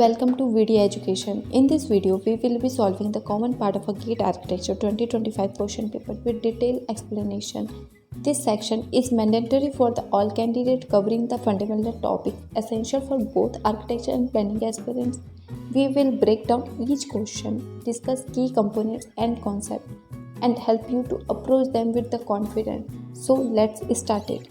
Welcome to VD Education. In this video, we will be solving the common part of a GATE Architecture 2025 question paper with detailed explanation. This section is mandatory for all candidates covering the fundamental topics essential for both architecture and planning aspirants. We will break down each question, discuss key components and concepts, and help you to approach them with the confidence. So let's start it.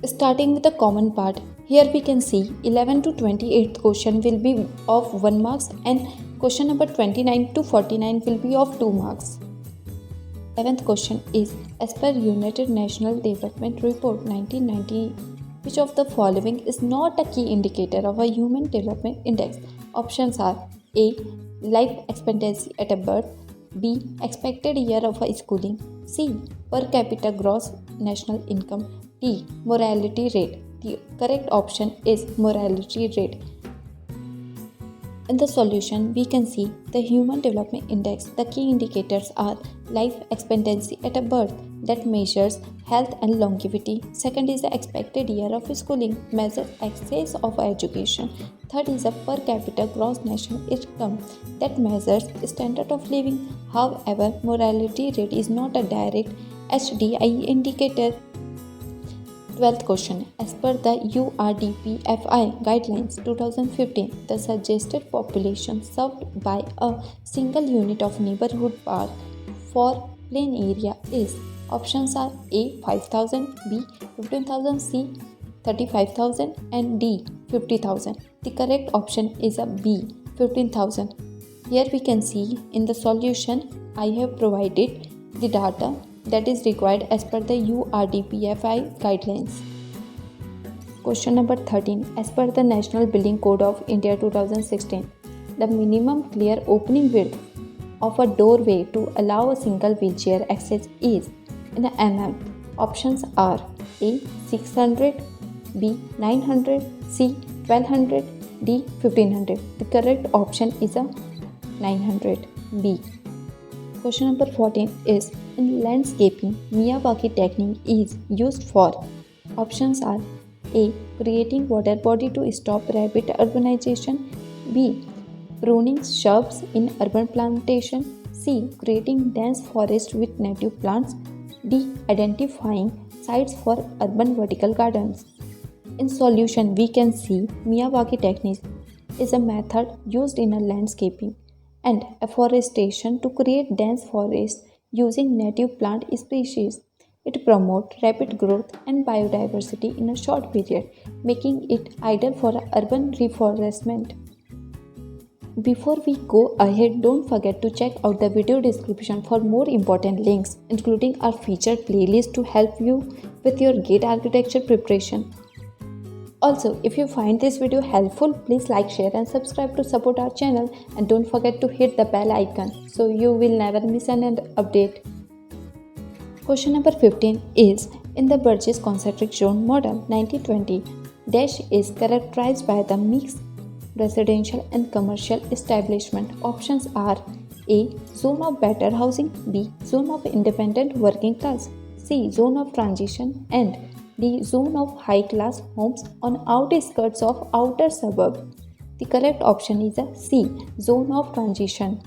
Starting with the common part, here we can see 11 to 28th question will be of 1 marks and question number 29 to 49 will be of 2 marks. 11th question is, as per United Nations Development Report 1990, which of the following is not a key indicator of a Human Development Index? Options are A. Life expectancy at a birth, B. Expected year of a schooling, C. Per capita gross national income, D. Mortality rate. The correct option is mortality rate. In the solution, we can see the Human Development Index. The key indicators are life expectancy at a birth, that measures health and longevity. Second is the expected year of schooling, measures access of education. Third is the per capita gross national income, that measures standard of living. However, mortality rate is not a direct HDI indicator. 12th question. As per the URDPFI guidelines 2015, the suggested population served by a single unit of neighborhood park for plain area is. Options are A. 5,000, B. 15,000, C. 35,000 and D. 50,000. The correct option is a B. 15,000. Here we can see in the solution I have provided the data that is required as per the URDPFI guidelines. Question number 13. As per the National Building Code of India 2016, the minimum clear opening width of a doorway to allow a single wheelchair access is in mm. Options are A. 600, B. 900, C. 1200, D. 1500. The correct option is a 900, B. Question number 14 is, in landscaping, Miyawaki technique is used for. Options are A. Creating water body to stop rapid urbanization, B. Pruning shrubs in urban plantation, C. Creating dense forest with native plants, D. Identifying sites for urban vertical gardens. In solution, we can see Miyawaki technique is a method used in a landscaping and afforestation to create dense forests using native plant species. It promotes rapid growth and biodiversity in a short period, making it ideal for urban reforestation. Before we go ahead, don't forget to check out the video description for more important links, including our featured playlist to help you with your GATE architecture preparation. Also, if you find this video helpful, please like, share and subscribe to support our channel, and don't forget to hit the bell icon so you will never miss an update. Question number 15 is, in the Burgess Concentric Zone Model 1920, Dash is characterized by the mixed residential and commercial establishment. Options are A. Zone of better housing, B. Zone of independent working class, C. Zone of transition, and D. Zone of high-class homes on outskirts of outer suburb. The correct option is a C. Zone of transition.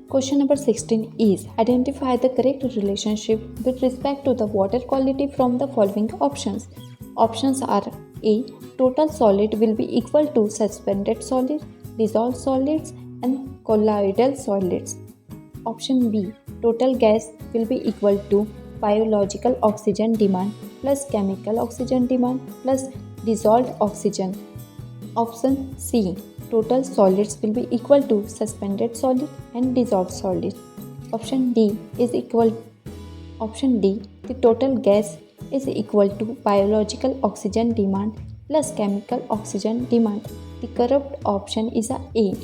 Question number 16 is, identify the correct relationship with respect to the water quality from the following options. Options are A. Total solid will be equal to suspended solid, dissolved solids and colloidal solids. Option B. Total gas will be equal to biological oxygen demand plus chemical oxygen demand plus dissolved oxygen. Option C. Total solids will be equal to suspended solid and dissolved solid. Option D. The total gas is equal to biological oxygen demand plus chemical oxygen demand. The correct option is A.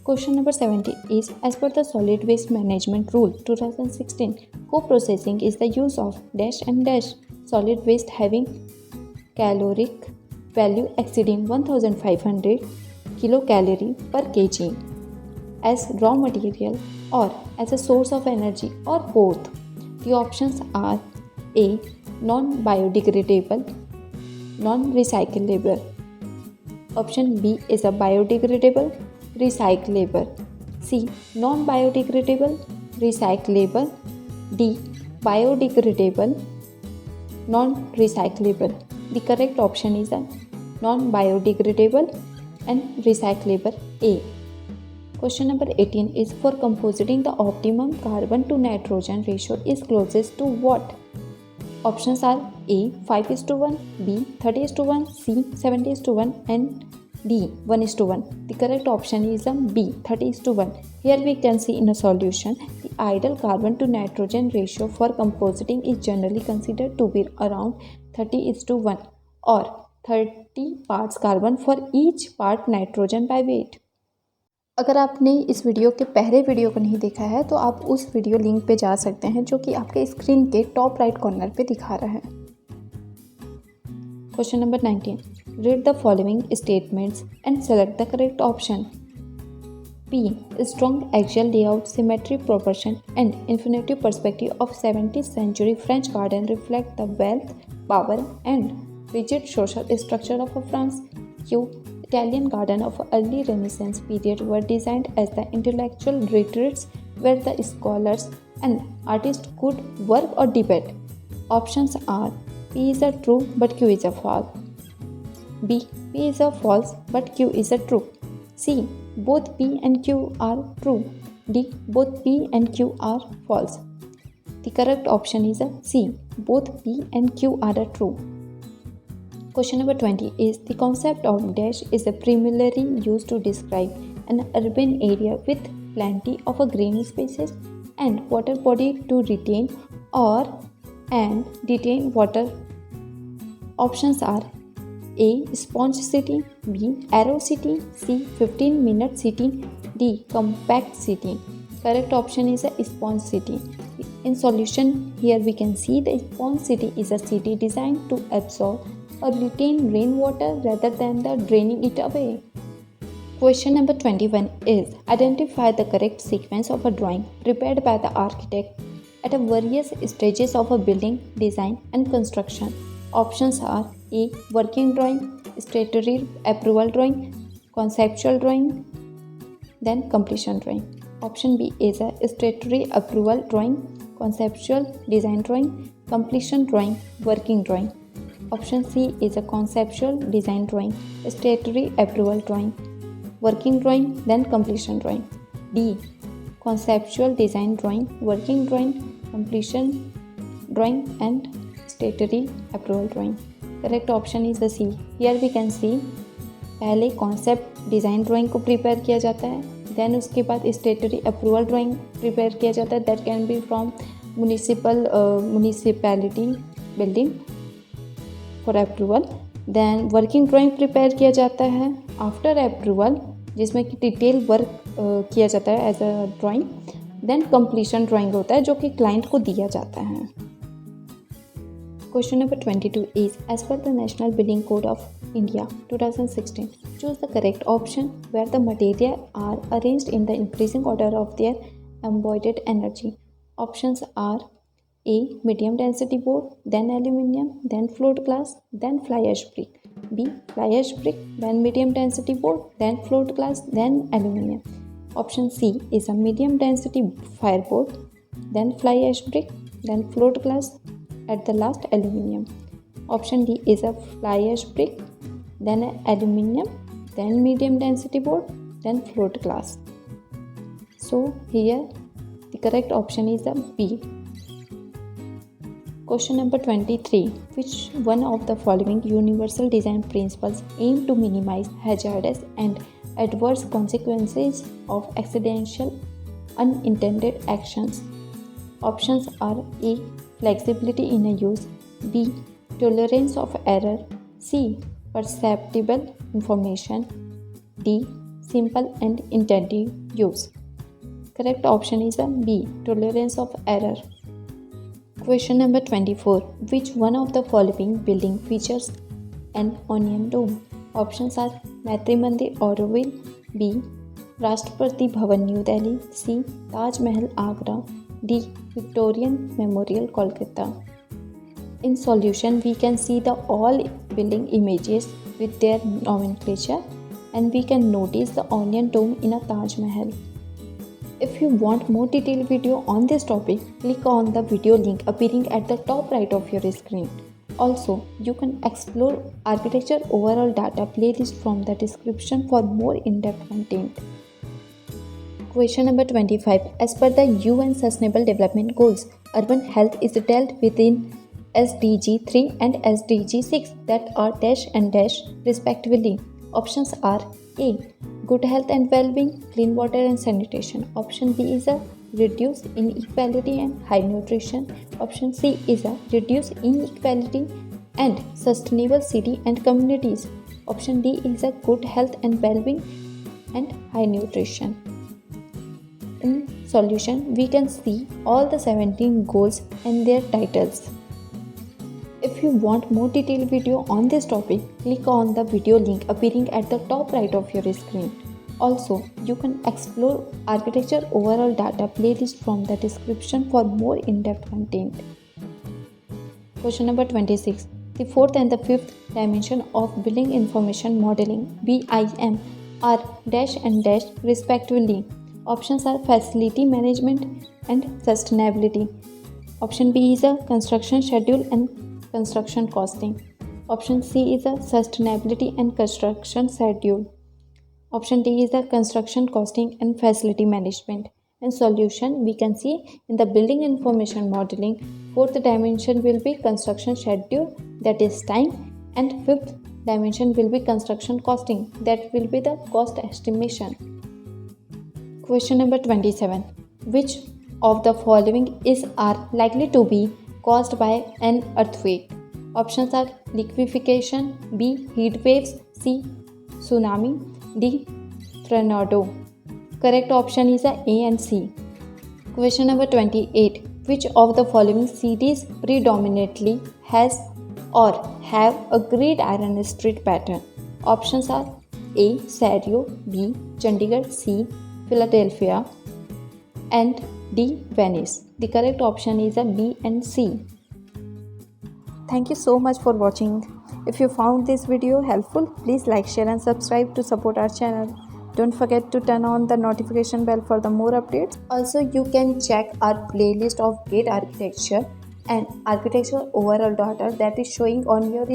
Question number 17 is, as per the Solid Waste Management Rule 2016, co-processing is the use of dash and dash solid waste having caloric value exceeding 1500 kilocalorie per kg as raw material or as a source of energy or both. The options are A. Non-biodegradable, non-recyclable, Option B is a biodegradable, recyclable. C. Non-biodegradable, recyclable. D. Biodegradable, non-recyclable. The correct option is a non-biodegradable and recyclable A. Question number 18 is for compositing the optimum carbon to nitrogen ratio is closest to what? Options are A 5:1, B 30:1, C 70:1 and D 1:1. The correct option is B 30:1. Here we can see in a solution the ideal carbon to nitrogen ratio for compositing is generally considered to be around 30:1 or 30 parts carbon for each part nitrogen by weight. अगर आपने इस video के पहले video को नहीं देखा है तो आप उस वीडियो लिंक पे जा सकते हैं जो कि आपके स्क्रीन के टॉप राइट कॉर्नर पे दिखा रहा है। Question number 19, read the following statements and select the correct option. P. Strong axial layout, symmetry, proportion, and infinitive perspective of 17th century French garden reflect the wealth, power, and rigid social structure of France. Q. Italian garden of early Renaissance period were designed as the intellectual retreats where the scholars and artists could work or debate. Options are P is a true but Q is a false. B. P is a false but Q is a true. C. Both P and Q are true. D. Both P and Q are false. The correct option is a C. Both P and Q are true. Question number 20 is the concept of dash is primarily used to describe an urban area with plenty of green spaces and water body to retain or and detain water. Options are A. Sponge city, B. Arrow city, C. 15-minute city, D. Compact city. Correct option is a sponge city. In solution, here we can see the sponge city is a city designed to absorb or retain rainwater rather than the draining it away. Question number 21 is identify the correct sequence of a drawing prepared by the architect at various stages of a building design and construction. Options are A. Working drawing, statutory approval drawing, conceptual drawing, then completion drawing. Option B is a statutory approval drawing, conceptual design drawing, completion drawing, working drawing. Option C is a conceptual design drawing, statutory approval drawing, working drawing, then completion drawing. D. Conceptual design drawing, working drawing, completion drawing and statutory approval drawing. Correct option is the C. Here we can see पहले concept design drawing को prepare किया जाता है, then उसके बाद स्टेटरी approval drawing prepare किया जाता है, that can be from municipality building for approval. Then working drawing prepare किया जाता है आफ्टर अप्रूवल जिसमें कि डिटेल वर्क किया जाता है as a drawing. Then completion drawing होता है जो कि क्लाइंट को दिया जाता है. Question number 22 is as per the National Building Code of India 2016, choose the correct option where the material are arranged in the increasing order of their embodied energy. Options are A. Medium density board, then aluminium, then float glass, then fly ash brick. B. Fly ash brick, then medium density board, then float glass, then aluminium. Option C is a medium density fireboard, then fly ash brick, then float glass, at the last aluminium. Option D is a fly ash brick, then aluminium, then medium density board, then float glass. So here the correct option is a B. Question number 23. Which one of the following universal design principles aim to minimize hazardous and adverse consequences of accidental unintended actions? Options are A. Flexibility in a use, B. Tolerance of error, C. Perceptible information, D. Simple and intended use. Correct option is a B. Tolerance of error. Question number 24. Which one of the following building features an onion dome? Options are Maitri Mandir, Auroville, B. Rashtrapati Bhavan, New Delhi, C. Taj Mahal, Agra, D. Victorian Memorial, Kolkata. In solution, we can see the all building images with their nomenclature, and we can notice the onion dome in a Taj Mahal. If you want more detailed video on this topic, click on the video link appearing at the top right of your screen. Also, you can explore architecture overall data playlist from the description for more in-depth content. Question number 25. As per the UN Sustainable Development Goals, urban health is dealt within SDG 3 and SDG 6 that are dash and dash respectively. Options are A. Good health and well-being, clean water and sanitation. Option B is a reduce inequality and high nutrition. Option C is a reduce inequality and sustainable city and communities. Option D is a good health and well-being and high nutrition. In solution, we can see all the 17 goals and their titles. If you want more detailed video on this topic, click on the video link appearing at the top right of your screen. Also, you can explore architecture overall data playlist from the description for more in-depth content. Question number 26. The fourth and the fifth dimension of building information modeling BIM are dash and dash respectively. Options are facility management and sustainability. Option B is a construction schedule and construction costing. Option C is a sustainability and construction schedule. Option D is the construction costing and facility management. In solution, we can see in the building information modeling, fourth dimension will be construction schedule, that is time, and fifth dimension will be construction costing, that will be the cost estimation. Question number 27. Which of the following are likely to be caused by an earthquake? Options are liquefaction, B. heat waves, C. tsunami, D. tornado. Correct option is A and C. Question number 28. Which of the following cities predominantly has or have a gridiron street pattern? Options are A. Sario, B. Chandigarh, C. Philadelphia, and D. Venice. The correct option is a B and C. Thank you so much for watching. If you found this video helpful, please like, share and subscribe to support our channel. Don't forget to turn on the notification bell for the more updates. Also, you can check our playlist of GATE architecture and architecture overall data that is showing on your